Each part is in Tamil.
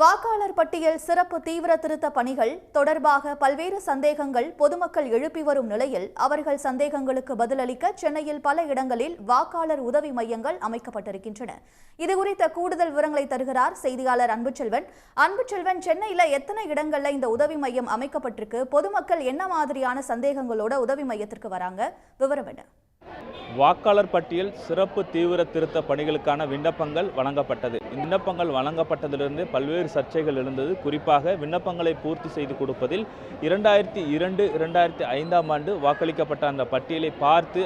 வாக்காளர் பட்டியல் சிறப்பு தீவிர திருத்த பணிகள் தொடர்பாக பல்வேறு சந்தேகங்கள் பொதுமக்கள் எழுப்பி வரும் நிலையில் அவர்கள் சந்தேகங்களுக்கு பதிலளிக்க சென்னையில் பல இடங்களில் வாக்காளர் உதவி மையங்கள் அமைக்கப்பட்டிருக்கின்றன. இதுகுறித்த கூடுதல் விவரங்களை தருகிறார் செய்தியாளர் அன்புச்செல்வன். அன்புச்செல்வன், சென்னையில எத்தனை இடங்கள்ல இந்த உதவி மையம் அமைக்கப்பட்டிருக்கு? பொதுமக்கள் என்ன மாதிரியான சந்தேகங்களோட உதவி மையத்திற்கு வராங்க? விவரம் என்ன? வாக்காளர் பட்டியல் சிறப்பு தீவிர திருத்த பணிகளுக்கான விண்ணப்பங்கள் வழங்கப்பட்டது. விண்ணப்பங்கள் வழங்கப்பட்டதிலிருந்து பல்வேறு சர்ச்சைகள் எழுந்தது. குறிப்பாக விண்ணப்பங்களை பூர்த்தி செய்து கொடுப்பதில் 2002-2005 ஆண்டு வாக்களிக்கப்பட்ட அந்த பட்டியலை பார்த்து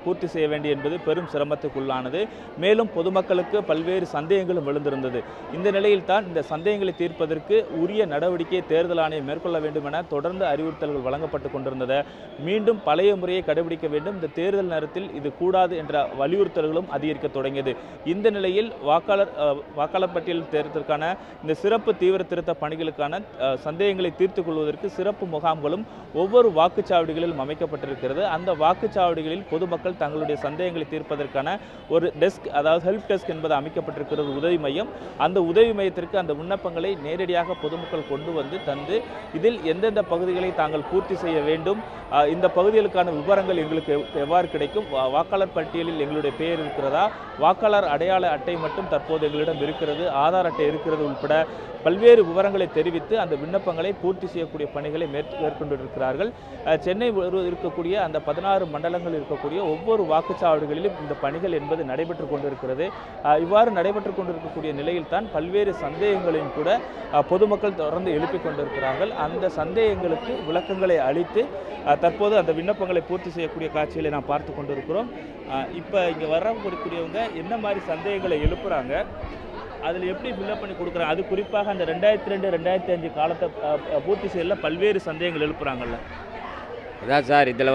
பூர்த்தி செய்ய வேண்டிய என்பது பெரும் சிரமத்துக்குள்ளானது. மேலும் பொதுமக்களுக்கு பல்வேறு சந்தேகங்களும் எழுந்திருந்தது. இந்த நிலையில் தான் இந்த சந்தேகங்களை தீர்ப்பதற்கு உரிய நடவடிக்கையை தேர்தல் ஆணையம் மேற்கொள்ள வேண்டும் என தொடர்ந்து அறிவுறுத்தல்கள் வழங்கப்பட்டு கொண்டிருந்தது. மீண்டும் பழைய முறையை கடைபிடிக்க வேண்டும், இந்த தேர்தல் நேரத்தில் இது கூடாது என்ற வலியுறுத்தல்களும் அதிகரிக்க தொடங்கியது. இந்த நிலையில் வாக்காளர் பட்டியல் தேர்தலுக்கான இந்த சிறப்பு தீவிர திருத்த பணிகளுக்கான சந்தேகங்களை தீர்த்துக் கொள்வதற்கு சிறப்பு முகாம்களும் ஒவ்வொரு வாக்குச்சாவடிகளிலும் அமைக்கப்பட்டிருக்கிறது. அந்த வாக்குச்சாவடிகளில் பொதுமக்கள் தங்களுடைய சந்தேகங்களை தீர்ப்பதற்கான ஒரு டெஸ்க், அதாவது ஹெல்ப் டெஸ்க் என்பது அமைக்கப்பட்டிருக்கிறது, உதவி மையம். அந்த உதவி மையத்திற்கு அந்த விண்ணப்பங்களை நேரடியாக பொதுமக்கள் கொண்டு வந்து தந்து இதில் எந்தெந்த பகுதிகளை தாங்கள் பூர்த்தி செய்ய வேண்டும், இந்த பகுதிகளுக்கான விவரங்கள் எங்களுக்கு எவ்வாறு கிடைக்கும், வாக்காளர் பட்டியலில் எங்களுடைய பெயர் இருக்கிறதா, வாக்காளர் அடையாள அட்டை மட்டும் தற்போது எங்களிடம் இருக்கிறது, ஆதார் அட்டை இருக்கிறது உட்பட பல்வேறு விவரங்களை தெரிவித்து அந்த விண்ணப்பங்களை பூர்த்தி செய்யக்கூடிய பணிகளை மேற்கொண்டிருக்கிறார்கள். சென்னை இருக்கக்கூடிய அந்த 16 மண்டலங்கள் இருக்கக்கூடிய ஒவ்வொரு வாக்குச்சாவடிகளிலும் இந்த பணிகள் என்பது நடைபெற்று கொண்டிருக்கிறது. இவ்வாறு நடைபெற்று கொண்டிருக்கக்கூடிய நிலையில் தான் பல்வேறு சந்தேகங்களையும் கூட பொதுமக்கள் தொடர்ந்து எழுப்பிக் கொண்டிருக்கிறார்கள். அந்த சந்தேகங்களுக்கு விளக்கங்களை அளித்து தற்போது அந்த விண்ணப்பங்களை பூர்த்தி செய்யக்கூடிய காட்சிகளை நாம் பார்த்து கொண்டிருக்கிறோம். இப்போ இங்கே வரக்கூடியவங்க என்ன மாதிரி சந்தேகங்களை எழுப்புறாங்க, அதில் எப்படி ஃபில்அப் பண்ணி கொடுக்குறாங்க, அது குறிப்பாக அந்த 2002-2005 காலத்தை பூர்த்தி செய்யல பல்வேறு சந்தேகங்கள் எழுப்புறாங்கல்ல. அதான் சார், இதில்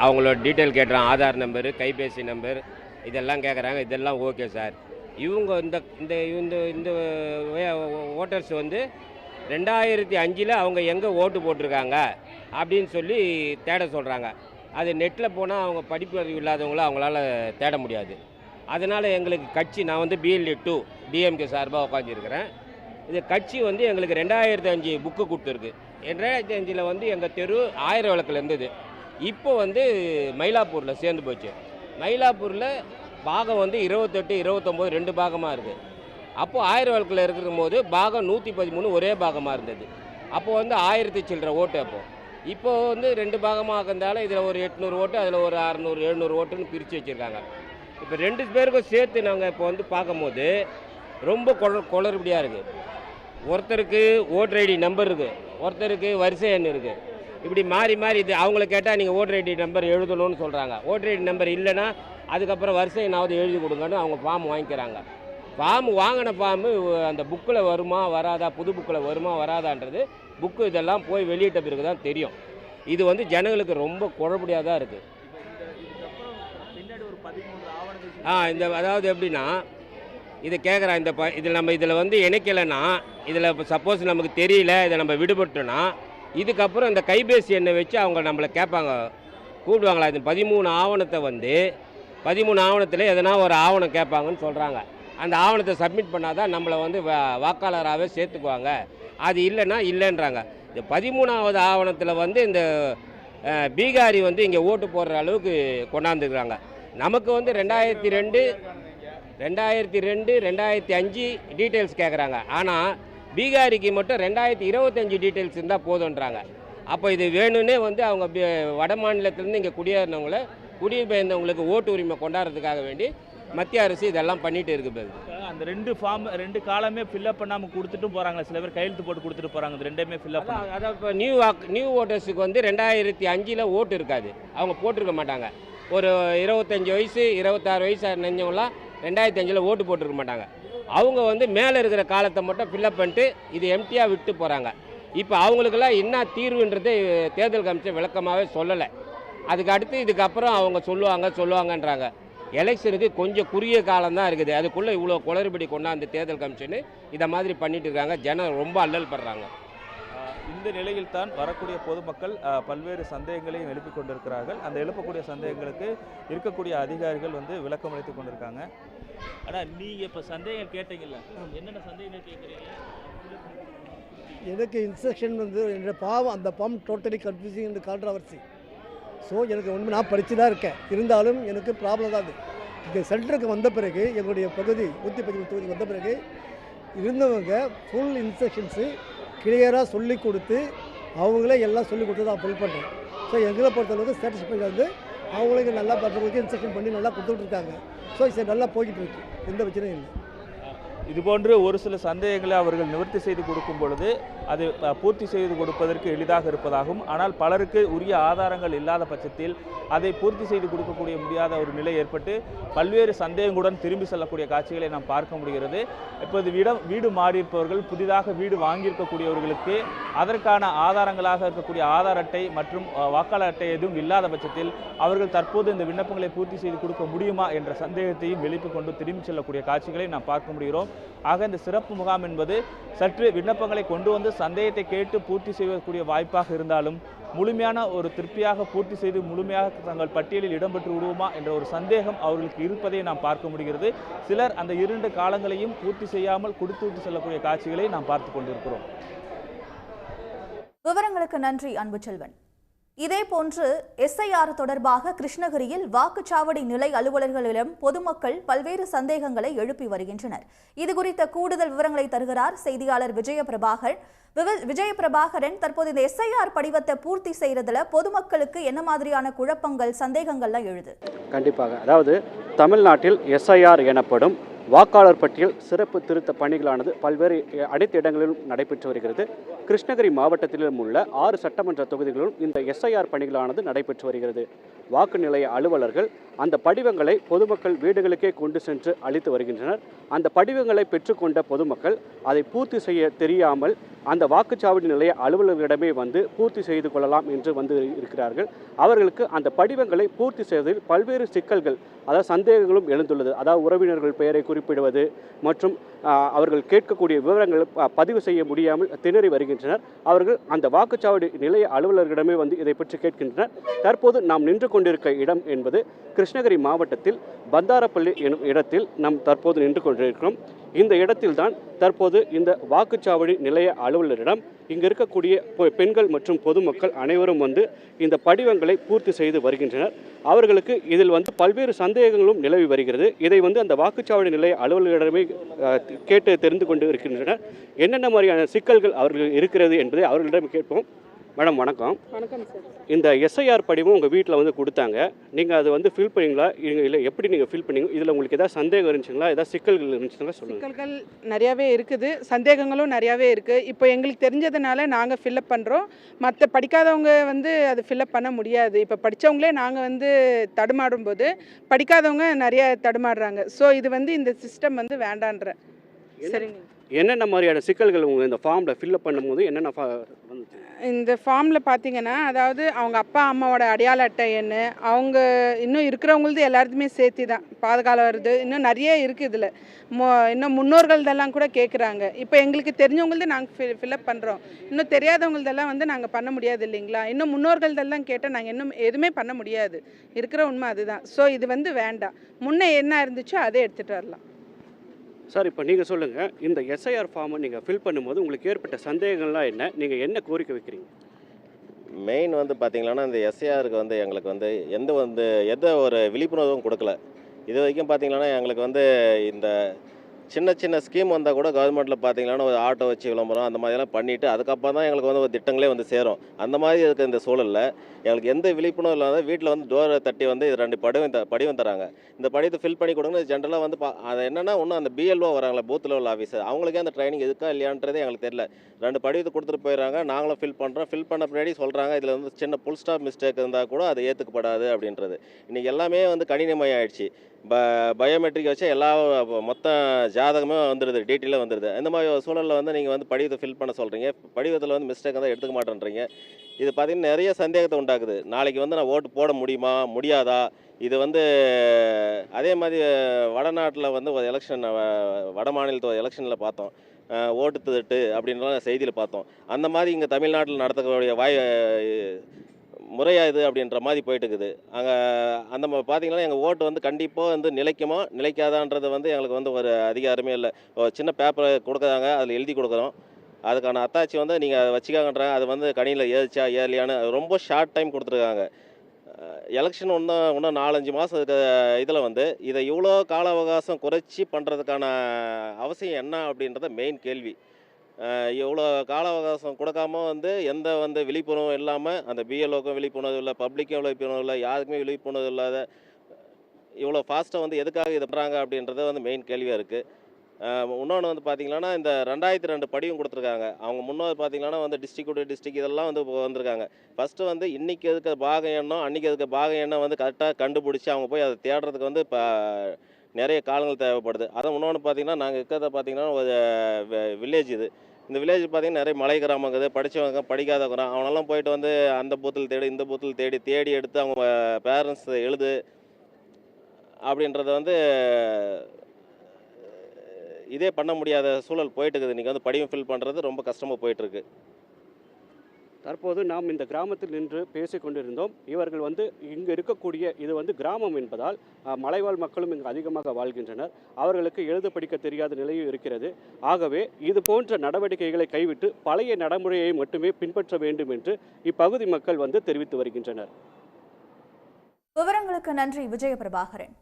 அவங்களோட டீட்டெயில் கேட்டுறாங்க, ஆதார் நம்பரு, கைபேசி நம்பர் இதெல்லாம் கேட்குறாங்க. இதெல்லாம் ஓகே சார். இவங்க இந்த இந்த ஓட்டர்ஸ் 2005 அவங்க எங்கே ஓட்டு போட்டிருக்காங்க அப்படின்னு சொல்லி தேட சொல்கிறாங்க. அது நெட்டில் போனால் அவங்க படிப்பு அறிவு இல்லாதவங்கள அவங்களால தேட முடியாது. அதனால் எங்களுக்கு கட்சி, நான் BLD 2 டிஎம்கே சார்பாக உட்காந்துருக்கிறேன். இது கட்சி எங்களுக்கு 2005 புக்கு கொடுத்துருக்கு. 2005 எங்கள் தெரு 1000 விளக்கில் இருந்தது. இப்போ மயிலாப்பூரில் சேர்ந்து போச்சு. மயிலாப்பூரில் பாகம் 28, 29 2 பாகமாக இருக்குது. அப்போது 1000 விளக்கில் இருக்கிற போது பாகம் 113 ஒரே பாகமாக இருந்தது. அப்போது 1000 சில்லற ஓட்டு. இப்போது 2 பாகமாக இருந்தாலும் இதில் ஒரு 800 ஓட்டு, அதில் ஒரு 600 700 ஓட்டுன்னு பிரித்து வச்சுருக்காங்க. இப்போ 2 பேருக்கும் சேர்த்து நாங்கள் இப்போ பார்க்கும்போது ரொம்ப குளறுபடியாக இருக்குது. ஒருத்தருக்கு ஓட்டர் ஐடி நம்பர் இருக்குது, ஒருத்தருக்கு வரிசை எண் இருக்குது. இப்படி மாறி மாறி இது அவங்கள கேட்டால் நீங்கள் ஓட்டர் ஐடி நம்பர் எழுதணும்னு சொல்கிறாங்க. ஓட்டர் ஐடி நம்பர் இல்லைன்னா அதுக்கப்புறம் வரிசை எண்ணாவது எழுதி கொடுங்கன்னு அவங்க ஃபார்ம் வாங்கிக்கிறாங்க. ஃபார்ம் வாங்கின ஃபார்மு அந்த புக்கில் வருமா வராதா, புது புக்கில் வருமா வராதான்றது புக்கு இதெல்லாம் போய் வெளியிட்ட பிறகு தான் தெரியும். இது ஜனங்களுக்கு ரொம்ப குழப்படியாக தான் இருக்குது. அதாவது எப்படின்னா, இதை கேட்குறான், இதில் நம்ம இணைக்கலைன்னா, இதில் சப்போஸ் நமக்கு தெரியல, இதை நம்ம விடுபட்டோன்னா இதுக்கப்புறம் இந்த கைபேசி எண்ணை வச்சு அவங்க நம்மளை கேட்பாங்க, கூப்பிடுவாங்களா. இந்த 13 ஆவணத்தை 13 ஆவணத்தில் எதனா ஒரு ஆவணம் கேட்பாங்கன்னு சொல்கிறாங்க. அந்த ஆவணத்தை சப்மிட் பண்ணால் தான் நம்மளை வாக்காளராகவே சேர்த்துக்குவாங்க. அது இல்லைன்னா இல்லைன்றாங்க. இந்த 13ஆவது ஆவணத்தில் இந்த பீகாரி இங்கே ஓட்டு போடுற அளவுக்கு கொண்டாந்துருக்குறாங்க. நமக்கு 2002, 2005 டீட்டெயில்ஸ் கேட்குறாங்க. ஆனால் பீகாரிக்கு மட்டும் 2025 டீட்டெயில்ஸ் இருந்தால் போதுன்றாங்க. அப்போ இது வேணும்னே அவங்க வட மாநிலத்திலேருந்து இங்கே குடிபெயர்ந்தவங்களுக்கு ஓட்டு உரிமை கொண்டாடுறதுக்காக வேண்டி மத்திய அரசு இதெல்லாம் பண்ணிட்டு இருக்குது. அந்த 2 காலமே ஃபில்அப் பண்ணாமல் கொடுத்துட்டும் போகிறாங்க. சில பேர் கையெழுத்து போட்டு கொடுத்துட்டு போகிறாங்க. இது 2மே ஃபில்அப். அதாவது இப்போ நியூ ஓட்டர்ஸுக்கு 2005 ஓட்டு இருக்காது, அவங்க போட்டிருக்க மாட்டாங்க. ஒரு 25 வயசு 26 வயசு நினைஞ்சவங்களாம் 2005 ஓட்டு போட்டிருக்க மாட்டாங்க. அவங்க மேலே இருக்கிற காலத்தை மட்டும் ஃபில்அப் பண்ணிட்டு இது எம்டியாக விட்டு போகிறாங்க. இப்போ அவங்களுக்கெல்லாம் என்ன தீர்வுன்றது தேர்தல் கமிஷன் விளக்கமாகவே சொல்லலை. அதுக்கு அடுத்து இதுக்கப்புறம் அவங்க சொல்லுவாங்கன்றாங்க. எலெக்ஷனுக்கு கொஞ்சம் குறுகிய காலம் தான் இருக்குது, அதுக்குள்ளே இவ்வளோ குளறுபடி கொண்டாந்து தேர்தல் கமிஷனு இதை மாதிரி பண்ணிட்டு இருக்காங்க. ஜனம் ரொம்ப அல்லல் படுறாங்க. இந்த நிலையில் தான் வரக்கூடிய பொதுமக்கள் பல்வேறு சந்தேகங்களையும் எழுப்பிக் கொண்டிருக்கிறார்கள். அந்த எழுப்பக்கூடிய சந்தேகங்களுக்கு இருக்கக்கூடிய அதிகாரிகள் விளக்கம் அளித்துக் கொண்டிருக்காங்க. ஆனால் நீங்கள் இப்போ சந்தேகம் கேட்டீங்கல்ல, என்னென்ன சந்தேகங்கள் கேட்குறீங்க? எனக்கு இன்ஸ்ட்ரக்ஷன் வந்து என்னோடய பாவம் அந்த form totally confusing and controversy. So எனக்கு ஒன்று நான் படித்து தான் இருக்கேன், இருந்தாலும் எனக்கு ப்ராப்ளம் தான் அது. இந்த சென்டருக்கு வந்த பிறகு எங்களுடைய பகுதி 115 தொகுதி வந்த பிறகு இருந்தவங்க ஃபுல் இன்ஸ்ட்ரக்ஷன்ஸு கிளியராக சொல்லி கொடுத்து அவங்களே எல்லாம் சொல்லி கொடுத்து தான் ஃபில் பண்ணுறேன். ஸோ எங்களை பொறுத்தளவுக்கு சாட்டிஸ்ஃபைடாக வந்து அவங்களுக்கு நல்லா பண்ணுறதுக்கு இன்ஸ்ட்ரக்ஷன் பண்ணி நல்லா கொடுத்துட்ருக்காங்க. ஸோ இது நல்லா போய்கிட்டு இருக்கு, எந்த பிரச்சனையும் இல்லை. இதுபோன்று ஒரு சில சந்தேகங்களை அவர்கள் நிவர்த்தி செய்து கொடுக்கும் பொழுது அது பூர்த்தி செய்து கொடுப்பதற்கு எளிதாக இருப்பதாகும். ஆனால் பலருக்கு உரிய ஆதாரங்கள் இல்லாத பட்சத்தில் அதை பூர்த்தி செய்து கொடுக்கக்கூடிய முடியாத ஒரு நிலை ஏற்பட்டு பல்வேறு சந்தேகங்களுடன் திரும்பி செல்லக்கூடிய காட்சிகளை நாம் பார்க்க முடிகிறது. இப்போது வீடு மாறியிருப்பவர்கள், புதிதாக வீடு வாங்கியிருக்கக்கூடியவர்களுக்கு அதற்கான ஆதாரங்களாக இருக்கக்கூடிய ஆதார் அட்டை மற்றும் வாக்காளர் அட்டை எதுவும் இல்லாத பட்சத்தில் அவர்கள் தற்போது இந்த விண்ணப்பங்களை பூர்த்தி செய்து கொடுக்க முடியுமா என்ற சந்தேகத்தையும் எழுப்பிக் கொண்டு திரும்பி செல்லக்கூடிய காட்சிகளை நாம் பார்க்க முடிகிறோம். ஆக இந்த சிறப்பு முகாம் என்பது சற்று விண்ணப்பங்களை கொண்டு வந்து சந்தேகத்தை கேட்டு பூர்த்தி செய்யக்கூடிய வாய்ப்பாக இருந்தாலும் முழுமையான ஒரு திருப்தியாக பூர்த்தி செய்து முழுமையாக தங்கள் பட்டியலில் இடம்பெற்று விடுவோமா என்ற ஒரு சந்தேகம் அவர்களுக்கு இருப்பதை நாம் பார்க்க முடிகிறது. சிலர் அந்த 2 காலங்களையும் பூர்த்தி செய்யாமல் கொடுத்து செல்லக்கூடிய காட்சிகளை நாம் பார்த்து கொண்டிருக்கிறோம். விவரங்களுக்கு நன்றி அன்புச்செல்வன். இதேபோன்று SIR தொடர்பாக கிருஷ்ணகிரியில் வாக்குச்சாவடி நிலை அலுவலர்களிடம் பொதுமக்கள் பல்வேறு சந்தேகங்களை எழுப்பி வருகின்றனர். இதுகுறித்த கூடுதல் விவரங்களை தருகிறார் செய்தியாளர் விஜயபிரபாகரன். தற்போது இந்த SIR படிவத்தை பூர்த்தி செய்யறதுல பொதுமக்களுக்கு என்ன மாதிரியான குழப்பங்கள், சந்தேகங்கள்லாம் எழுது? கண்டிப்பாக, அதாவது தமிழ்நாட்டில் SIR எனப்படும் வாக்காளர் பட்டியல் சிறப்பு திருத்த பணிகளானது பல்வேறு அனைத்து இடங்களிலும் நடைபெற்று வருகிறது. கிருஷ்ணகிரி மாவட்டத்திலும் உள்ள 6 சட்டமன்ற தொகுதிகளிலும் இந்த SIR பணிகளானது நடைபெற்று வருகிறது. வாக்கு நிலைய அலுவலர்கள் அந்த படிவங்களை பொதுமக்கள் வீடுகளுக்கே கொண்டு சென்று அளித்து வருகின்றனர். அந்த படிவங்களை பெற்றுக்கொண்ட பொதுமக்கள் அதை பூர்த்தி செய்ய தெரியாமல் அந்த வாக்குச்சாவடி நிலைய அலுவலர்களிடமே வந்து பூர்த்தி செய்து கொள்ளலாம் என்று வந்து இருக்கிறார்கள். அவர்களுக்கு அந்த படிவங்களை பூர்த்தி செய்வதில் பல்வேறு சிக்கல்கள், அதாவது சந்தேகங்களும் எழுந்துள்ளது. அதாவது உறவினர்கள் பெயரை குறிப்பிடுவது மற்றும் அவர்கள் கேட்கக்கூடிய விவரங்கள் பதிவு செய்ய முடியாமல் திணறி வருகின்றனர். அவர்கள் அந்த வாக்குச்சாவடி நிலைய அலுவலர்களிடமே வந்து இதை பற்றி கேட்கின்றனர். தற்போது நாம் நின்று கொண்டிருக்க இடம் என்பது கிருஷ்ணகிரி மாவட்டத்தில் பந்தாரப்பள்ளி எனும் இடத்தில் நாம் தற்போது நின்று கொண்டிருக்கிறோம். இந்த இடத்தில்தான் தற்போது இந்த வாக்குச்சாவடி நிலைய அலுவலரிடம் இங்கு இருக்கக்கூடிய பெண்கள் மற்றும் பொதுமக்கள் அனைவரும் வந்து இந்த படிவங்களை பூர்த்தி செய்து வருகின்றனர். அவர்களுக்கு இதில் வந்து பல்வேறு சந்தேகங்களும் நிலவி வருகிறது. இதை வந்து அந்த வாக்குச்சாவடி நிலைய அலுவலரிடமே கேட்டு தெரிந்து கொண்டு இருக்கின்றனர். என்னென்ன மாதிரியான சிக்கல்கள் அவர்கள் இருக்கிறது என்பதை அவர்களிடம் கேட்போம். மேடம் வணக்கம். வணக்கம் சார். இந்த SIR படிவம் உங்கள் வீட்டில் வந்து கொடுத்தாங்க, நீங்கள் அதை வந்து ஃபில் பண்ணிங்களா? இல்லை எப்படி நீங்கள் ஃபில் பண்ணீங்க? இதில் உங்களுக்கு ஏதாவது சந்தேகம் இருந்துச்சுங்களா? ஏதாவது சிக்கல்கள் இருந்துச்சுங்களா சொல்லுங்கள். சிக்கல்கள் நிறையாவே இருக்குது, சந்தேகங்களும் நிறையாவே இருக்குது. இப்போ எங்களுக்கு தெரிஞ்சதுனால நாங்கள் ஃபில்அப் பண்ணுறோம். மற்ற படிக்காதவங்க வந்து அது ஃபில்அப் பண்ண முடியாது. இப்போ படித்தவங்களே நாங்கள் வந்து தடுமாறும் போது படிக்காதவங்க நிறைய தடுமாறுறாங்க. ஸோ இது வந்து இந்த சிஸ்டம் வந்து வேண்டான்ற. சரிங்க. என்னென்ன மாதிரியான சிக்கல்கள் உங்கள் இந்த ஃபார்மில் ஃபில்அப் பண்ணும்போது என்னென்ன இந்த ஃபார்மில் பார்த்தீங்கன்னா, அதாவது அவங்க அப்பா அம்மாவோட அடையாள அட்டை எண், அவங்க இன்னும் இருக்கிறவங்களது எல்லாத்துமே சேர்த்து தான் பாதுகாலம் வருது. இன்னும் நிறைய இருக்குது இதில். இன்னும் முன்னோர்களதெல்லாம் கூட கேட்குறாங்க. இப்போ எங்களுக்கு தெரிஞ்சவங்களது நாங்கள் ஃபில்அப் பண்ணுறோம். இன்னும் தெரியாதவங்களதெல்லாம் வந்து நாங்கள் பண்ண முடியாது இல்லைங்களா? இன்னும் முன்னோர்களதெல்லாம் கேட்டால் நாங்கள் இன்னும் எதுவுமே பண்ண முடியாது. இருக்கிற உண்மை அதுதான். ஸோ இது வந்து வேண்டாம். முன்னே என்ன இருந்துச்சோ அதே எடுத்துகிட்டு வரலாம். சார், இப்போ நீங்கள் சொல்லுங்கள், இந்த SIR ஃபார்மை நீங்கள் ஃபில் பண்ணும்போது உங்களுக்கு ஏற்பட்ட சந்தேகங்கள்லாம் என்ன? நீங்கள் என்ன கோரிக்கை வைக்கிறீங்க? மெயின் வந்து பார்த்திங்கன்னா, இந்த SIRக்கு வந்து எங்களுக்கு வந்து எந்த ஒரு விழிப்புணர்வும் கொடுக்கல. இது வரைக்கும் பார்த்திங்கன்னா எங்களுக்கு வந்து இந்த சின்ன ஸ்கீம் வந்தால் கூட கவர்மெண்ட்டில் பார்த்திங்கன்னா ஒரு ஆட்டோ வச்சு விளம்பரம் அந்த மாதிரிலாம் பண்ணிவிட்டு அதுக்கப்புறம் தான் எங்களுக்கு வந்து ஒரு திட்டங்களே வந்து சேரும். அந்த மாதிரி இருக்க இந்த சூழலில் எங்களுக்கு எந்த விழிப்புணர்வு இல்லாத வீட்டில் வந்து டோரை தட்டி வந்து 2 படிவம் தராங்க. இந்த படிவத்தை ஃபில் பண்ணி கொடுங்க. ஜென்ரலாக வந்து அது என்னென்னா ஒன்றும் அந்த BLO வராங்களே, பூத் லெவல் ஆஃபீஸர், அவங்களுக்கே அந்த ட்ரைனிங் இருக்கா இல்லையான்றதே எங்களுக்கு தெரியல. 2 படிவத்தை கொடுத்துட்டு போயிடறாங்க. நாங்களும் ஃபில் பண்ணுறோம். ஃபில் பண்ண பின்னாடி சொல்கிறாங்க இதில் வந்து சின்ன புல் ஸ்டாப் மிஸ்டேக் இருந்தால் கூட அது ஏற்றுக்கப்படாது அப்படின்றது. இன்றைக்கி எல்லாமே வந்து கணினிமயம் ஆயிடுச்சு. பயோமெட்ரிக் வச்சு எல்லா மொத்த ஜாதகமே வந்துடுது, டீட்டெயிலாக வந்துடுது. இந்த மாதிரி சூழலில் வந்து நீங்கள் வந்து படிவத்தை ஃபில் பண்ண சொல்கிறீங்க, படிவத்தில் வந்து மிஸ்டேக் தான் எடுத்துக்க மாட்டேன்றீங்க. இது பார்த்திங்கன்னா நிறைய சந்தேகத்தை உண்டாக்குது. நாளைக்கு வந்து நான் ஓட்டு போட முடியுமா முடியாதா? இது வந்து அதே மாதிரி வடநாட்டில் வந்து ஒரு எலெக்ஷன், வட மாநிலத்தோட எலெக்ஷனில் பார்த்தோம், ஓட்டு திருட்டு அப்படின்ற செய்தியில் பார்த்தோம். அந்த மாதிரி இங்கே தமிழ்நாட்டில் நடத்தக்கூடிய முறையாக இது அப்படின்ற மாதிரி போயிட்டு இருக்குது. அங்கே அந்த பார்த்திங்கன்னா எங்கள் ஓட்டு வந்து கண்டிப்பாக வந்து நிலைக்குமா நிலைக்காதான்றது வந்து எங்களுக்கு வந்து ஒரு அதிகாரமே இல்லை. ஒரு சின்ன பேப்பரை கொடுக்குறாங்க, அதில் எழுதி கொடுக்குறோம். அதுக்கான அத்தாச்சி வந்து நீங்கள் அதை வச்சுக்காங்கன்றாங்க. அது வந்து கணினியில் ஏறிச்சா ஏறலையான்னு ரொம்ப ஷார்ட் டைம் கொடுத்துருக்காங்க. எலெக்ஷன் இன்னும் 4-5 மாதம் இருக்க இதில் வந்து இதை இவ்வளோ கால அவகாசம் குறைச்சி பண்ணுறதுக்கான அவசியம் என்ன அப்படின்றத மெயின் கேள்வி. இவ்வளோ கால அவகாசம் கொடுக்காம வந்து எந்த வந்து விழிப்புணர்வும் இல்லாமல் அந்த பிஎல்ஓக்கும் விழிப்புணர்வு இல்லை, பப்ளிக்கும் விழிப்புணர்வு இல்லை, யாருக்குமே விழிப்புணர்வு இல்லாத இவ்வளோ ஃபாஸ்ட்டாக வந்து எதுக்காக இது பண்ணுறாங்க அப்படின்றது வந்து மெயின் கேள்வியாக இருக்குது. இன்னொன்று வந்து பார்த்திங்கன்னா இந்த 2002 படியும் கொடுத்துருக்காங்க. அவங்க முன்னோர் பார்த்திங்கன்னா வந்து டிஸ்ட்ரிக்ட் இதெல்லாம் வந்து இப்போ வந்திருக்காங்க. ஃபஸ்ட்டு வந்து இன்றைக்கி இருக்க பாக எண்ணம் அன்றைக்கி இருக்க பாக எண்ணம் வந்து கரெக்டாக கண்டுபிடிச்சி அவங்க போய் அதை தேடுறதுக்கு வந்து இப்போ நிறைய காலங்கள் தேவைப்படுது. அதுவும் இன்னொன்று பார்த்திங்கன்னா நாங்கள் இருக்கிறத பார்த்திங்கன்னா ஒரு வில்லேஜ் இது. இந்த வில்லேஜ் பார்த்திங்கன்னா நிறைய மலை கிராமம் இருக்குது, படித்தவங்க படிக்காதவங்க அவனெல்லாம் போயிட்டு வந்து அந்த பூத்தில் தேடி இந்த பூத்தில் தேடி எடுத்து அவங்க பேரண்ட்ஸ் எழுது அப்படின்றத வந்து இதே பண்ண முடியாத சூழல் போயிட்டுருக்குது. இன்றைக்கி வந்து படிவம் ஃபில் பண்ணுறது ரொம்ப கஷ்டமாக போயிட்டுருக்கு. தற்போது நாம் இந்த கிராமத்தில் நின்று பேசி கொண்டிருந்தோம். இவர்கள் வந்து இங்கு இருக்கக்கூடிய இது வந்து கிராமம் என்பதால் மலைவாழ் மக்களும் இங்கு அதிகமாக வாழ்கின்றனர். அவர்களுக்கு எழுத படிக்க தெரியாத நிலையும் இருக்கிறது. ஆகவே இது போன்ற நடவடிக்கைகளை கைவிட்டு பழைய நடைமுறையை மட்டுமே பின்பற்ற வேண்டும் என்று இப்பகுதி மக்கள் வந்து தெரிவித்து வருகின்றனர். விவரங்களுக்கு நன்றி விஜயபிரபாகரன்.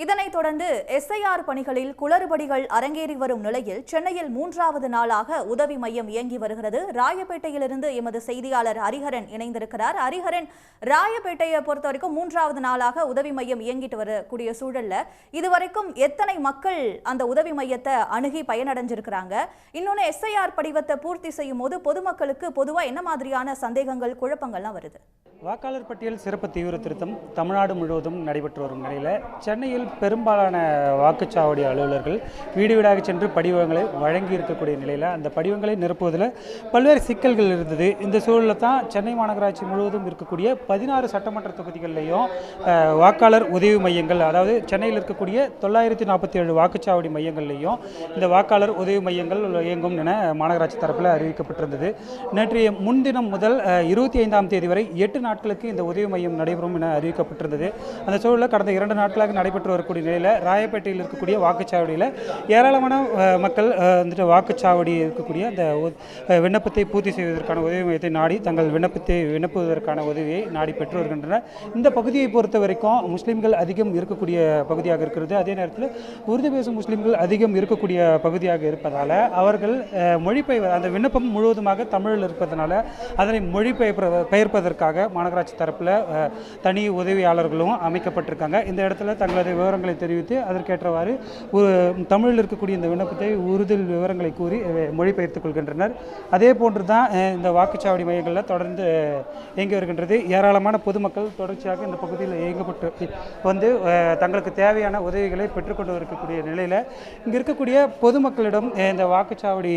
இதனைத் தொடர்ந்து எஸ்ஐஆர் பணிகளில் குளறுபடிகள் அரங்கேறி வரும் நிலையில் சென்னையில் 3வது நாளாக உதவி மையம் இயங்கி வருகிறது. ராயப்பேட்டையிலிருந்து எமது செய்தியாளர் ஹரிஹரன் இணைந்திருக்கிறார். ஹரிஹரன், ராயப்பேட்டையை பொறுத்த வரைக்கும் 3வது நாளாக உதவி மையம் இயங்கிட்டு வரக்கூடிய சூழல்ல இதுவரைக்கும் எத்தனை மக்கள் அந்த உதவி மையத்தை அணுகி பயனடைஞ்சிருக்கிறாங்க? இன்னொன்று, எஸ்ஐஆர் படிவத்தை பூர்த்தி செய்யும் போது பொதுமக்களுக்கு பொதுவாக என்ன மாதிரியான சந்தேகங்கள் குழப்பங்கள்லாம் வருது? வாக்காளர் பட்டியல் சிறப்பு தீவிர திருத்தம் தமிழ்நாடு முழுவதும் நடைபெற்று வரும் நிலையில் சென்னையில் பெரும்பாலான வாக்குச்சாவடி அலுவலர்கள் வீடு வீடாக சென்று படிவங்களை வழங்கி இருக்கக்கூடிய நிலையில் அந்த படிவங்களை நிரப்புவதில் பல்வேறு சிக்கல்கள் இருந்தது. இந்த சூழலில் தான் சென்னை மாநகராட்சி முழுவதும் இருக்கக்கூடிய 16 சட்டமன்ற தொகுதிகளிலையும் வாக்காளர் உதவி மையங்கள், அதாவது சென்னையில் இருக்கக்கூடிய 947 வாக்குச்சாவடி மையங்கள்லையும் இந்த வாக்காளர் உதவி மையங்கள் இயங்கும் என மாநகராட்சி தரப்பில் அறிவிக்கப்பட்டிருந்தது. நேற்றைய முன்தினம் முதல் 25ஆம் தேதி வரை 8 நாட்களுக்கு இந்த உதவி மையம் நடைபெறும் என அறிவிக்கப்பட்டிருந்தது. அந்த சூழலில் கடந்த 2 நாட்களாக நடைபெற்று வரக்கூடிய நிலையில் ராயப்பேட்டையில் இருக்கக்கூடிய வாக்குச்சாவடியில் ஏராளமான மக்கள் வந்துட்டு வாக்குச்சாவடி இருக்கக்கூடிய அந்த விண்ணப்பத்தை பூர்த்தி செய்வதற்கான உதவி மையத்தை நாடி தங்கள் விண்ணப்புவதற்கான உதவியை நாடி பெற்று வருகின்றனர். இந்த பகுதியை பொறுத்த வரைக்கும் முஸ்லீம்கள் அதிகம் இருக்கக்கூடிய பகுதியாக இருக்கிறது. அதே நேரத்தில் உருது பேசும் முஸ்லீம்கள் அதிகம் இருக்கக்கூடிய பகுதியாக இருப்பதால் அவர்கள் அந்த விண்ணப்பம் முழுவதுமாக தமிழில் இருப்பதனால அதனை மொழிபெயர்ப்பதற்காக மாநகராட்சி தரப்பில் தனி உதவியாளர்களும் அமைக்கப்பட்டிருக்காங்க. இந்த இடத்துல தங்களது விவரங்களை தெரிவித்து அதற்கேற்றவாறு தமிழில் இருக்கக்கூடிய இந்த விண்ணப்பத்தை உருதில் விவரங்களை கூறி மொழிபெயர்த்துக் கொள்கின்றனர். அதே போன்று தான் இந்த வாக்குச்சாவடி மையங்களில் தொடர்ந்து இயங்கி வருகின்றது. ஏராளமான பொதுமக்கள் தொடர்ச்சியாக இந்த பகுதியில் இயங்கப்பட்டு வந்து தங்களுக்கு தேவையான உதவிகளை பெற்றுக்கொண்டு இருக்கக்கூடிய நிலையில் இங்கே இருக்கக்கூடிய பொதுமக்களிடம் இந்த வாக்குச்சாவடி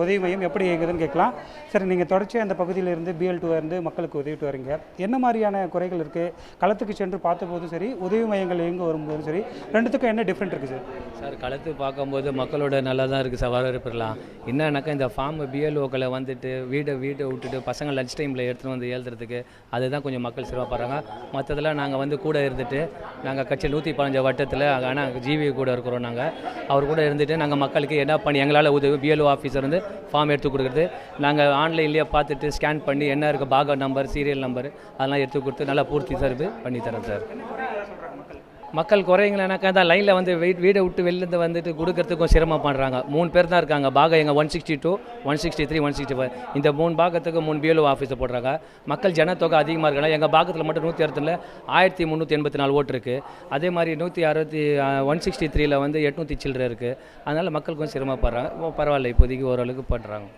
உதவி மையம் எப்படி இயங்குதுன்னு கேட்கலாம். சரி, நீங்கள் தொடர்ச்சியாக இந்த பகுதியில் இருந்து BL2 இருந்து மக்களுக்கு உதவிட்டு வரீங்க, என்ன மாதிரியான குறைகள் இருக்குது? களத்துக்கு சென்று பார்த்தபோதும் சரி, உதவி மையங்கள் எங்கே வரும்போதும் சரி, ரெண்டுத்துக்கும் என்ன டிஃப்ரெண்ட் இருக்குது சார்? களத்து பார்க்கும்போது மக்களோட நல்லா தான் இருக்குது சார், வரவேற்பலாம். என்னன்னாக்கா இந்த ஃபார்ம் BLOக்களை வந்துட்டு வீட்டை விட்டுட்டு பசங்க லஞ்ச் டைமில் எடுத்துகிட்டு வந்து எழுதுறதுக்கு அதுதான் கொஞ்சம் மக்கள் சிரமப்படுறாங்க. மற்றதெல்லாம் நாங்கள் வந்து கூட இருந்துட்டு நாங்கள் கட்சி 115 வட்டத்தில் ஆனால் GV கூட இருக்கிறோம். நாங்கள் அவர் கூட இருந்துட்டு நாங்கள் மக்களுக்கு என்ன பண்ணி எங்களால் உதவி BLO ஆஃபீஸர் வந்து ஃபார்ம் எடுத்து கொடுக்குறது, நாங்கள் ஆன்லைன்லேயே பார்த்துட்டு ஸ்கேன் பண்ணி என்ன இருக்குது பாக நம்பர் சீரியல் நம்பர் அதெல்லாம் எடுத்து கொடுத்து நல்லா பூர்த்தி சர்வு பண்ணித்தரேன் சார். மக்கள் குறைங்களானாக்கா தான் லைனில் வந்து வீடை விட்டு வெளிலேருந்து வந்துட்டு கொடுக்கறதுக்கும் சிரமம் பண்ணுறாங்க. 3 பேர் தான் இருக்காங்க. பாகம் எங்கள் 162, 163, 165 இந்த 3 பாகத்துக்கு 3 BLO ஆஃபீஸை போடுறாங்க. மக்கள் ஜனத்தொகை அதிகமாக இருக்காங்க. எங்கள் பாகத்தில் மட்டும் 160 1384 ஓட்டு இருக்குது. அதே மாதிரி 163 வந்து 800 சில்லரை இருக்குது. அதனால் மக்கள் கொஞ்சம் சிரமப்படுறாங்க. பரவாயில்ல, இப்போதைக்கு ஓரளவுக்கு பண்ணுறாங்க.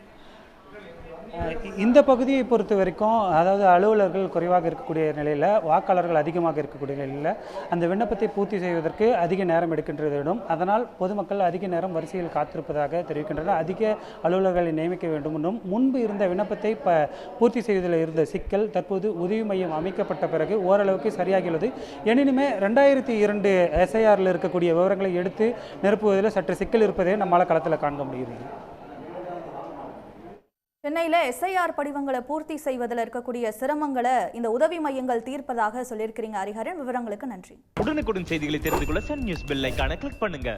இந்த பகுதியை பொறுத்த வரைக்கும், அதாவது அலுவலர்கள் குறைவாக இருக்கக்கூடிய நிலையில் வாக்காளர்கள் அதிகமாக இருக்கக்கூடிய நிலையில் அந்த விண்ணப்பத்தை பூர்த்தி செய்வதற்கு அதிக நேரம் எடுக்கின்றதும், அதனால் பொதுமக்கள் அதிக நேரம் வரிசையில் காத்திருப்பதாக தெரிவிக்கின்றனர். அதிக அலுவலர்களை நியமிக்க வேண்டும் என்றும், முன்பு இருந்த விண்ணப்பத்தை பூர்த்தி செய்வதில் இருந்த சிக்கல் தற்போது உதவி மையம் அமைக்கப்பட்ட பிறகு ஓரளவுக்கு சரியாகியுள்ளது. எனினுமே 2002 SIRல் இருக்கக்கூடிய விவரங்களை எடுத்து நிரப்புவதில் சற்று சிக்கல் இருப்பதை நம்மால் களத்தில் காண்க முடிகிறது. சென்னையில் SIR படிவங்களை பூர்த்தி செய்வதில் இருக்கக்கூடிய சிரமங்களை இந்த உதவி மையங்கள் தீர்ப்பதாக சொல்லியிருக்கிறீங்க ஹரிஹரன். விவரங்களுக்கு நன்றி. உடனுக்குடன் செய்திகளை தெரிந்து கொள்ள சன் நியூஸ் பெல் ஐகானை கிளிக் பண்ணுங்க.